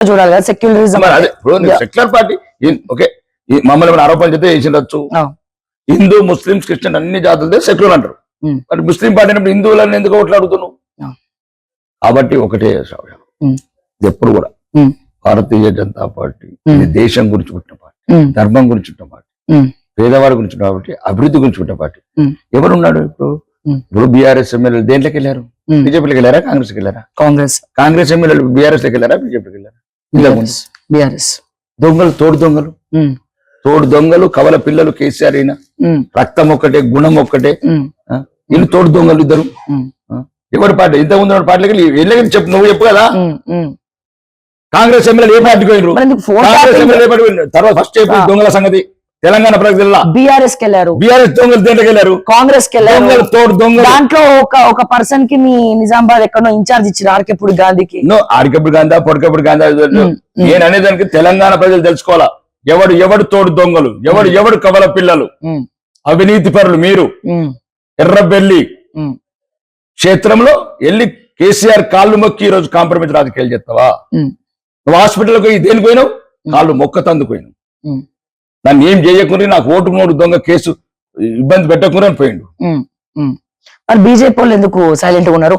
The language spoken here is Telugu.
చూడాలి కదా సెక్యులరిజం. సెక్యులర్ పార్టీ ఓకే, మమ్మల్ని ఆరోపణలు చేస్తే చేసిండొచ్చు. హిందూ ముస్లింస్ క్రిస్టియన్ అన్ని జాతులతో సెక్యులర్ అంటారు. మరి ముస్లిం పార్టీ అయినప్పుడు హిందువులను ఎందుకు ఓట్లాడుతున్నావు? కాబట్టి ఒకటే ఎప్పుడు కూడా భారతీయ జనతా పార్టీ ఇది దేశం గురించి పుట్టిన పార్టీ, ధర్మం గురించి పుట్టిన పార్టీ, పేదవారి గురించి కాబట్టి అభివృద్ధి గురించి పుట్టిన పార్టీ. ఎవరున్నాడు ఇప్పుడు బీఆర్ఎస్ ఎమ్మెల్యేలు దేంట్లోకి వెళ్ళారు? బీజేపీకి వెళ్ళారా, కాంగ్రెస్కి వెళ్ళారా? కాంగ్రెస్ ఎమ్మెల్యేలు బీఆర్ఎస్ లోకి వెళ్ళారా, బీజేపీకి వెళ్ళారా? దొంగలు, తోడు దొంగలు, కవల పిల్లలు కేసీఆర్ అయినా రక్తం ఒక్కటే, గుణం ఒక్కటే. వీళ్ళు తోడు దొంగలు ఇద్దరు. ఎవరి పార్టీ ఇంత ముందు పార్టీలకి వెళ్ళి చెప్పు, నువ్వు చెప్పు కదా. కాంగ్రెస్ ఎమ్మెల్యేలు ఏ పార్టీకి పోయినారు? కాంగ్రెస్ ఎమ్మెల్యే ఏ పార్టీ పోయినారు? తర్వాత ఫస్ట్ చెప్పి దొంగల సంగతి తెలంగాణ ప్రజల బీఆర్ఎస్ కి వెళ్ళారు, బీఆర్ఎస్ దొంగలు దేంట్లోకి వెళ్ళారు? కాంగ్రెస్ కి వెళ్ళారు. తోడు దొంగలు. దాంట్లో ఒక పర్సన్ కి మీ నిజామాబాద్ ఎక్కడో ఇన్ఛార్జ్ ఇచ్చారు, ఆర్కెప్పుడు గాంధీకి. ఆర్కెప్పుడు గాంధీ, పొడకప్పుడు గాంధీ. నేను అనేదానికి తెలంగాణ ప్రజలు తెలుసుకోవాలా, ఎవడు తోడు దొంగలు, ఎవడు కవల పిల్లలు, అవినీతి పరులు. మీరు ఎర్రబెల్లి క్షేత్రంలో వెళ్ళి కేసీఆర్ కాళ్ళు మొక్కి ఈ రోజు కాంప్రమైజ్ రాజకీయాలు చేస్తావా? నువ్వు హాస్పిటల్కి పోయి దేనికి పోయినావు? కాళ్ళు మొక్క తందుకుపోయినావు. దాన్ని ఏం చేయకుండా నాకు ఓటు నోటు దొంగ కేసు ఇబ్బంది పెట్టకుండా పోయిండు. మరి బీజేపీ వాళ్ళు ఎందుకు సైలెంట్ గా ఉన్నారు?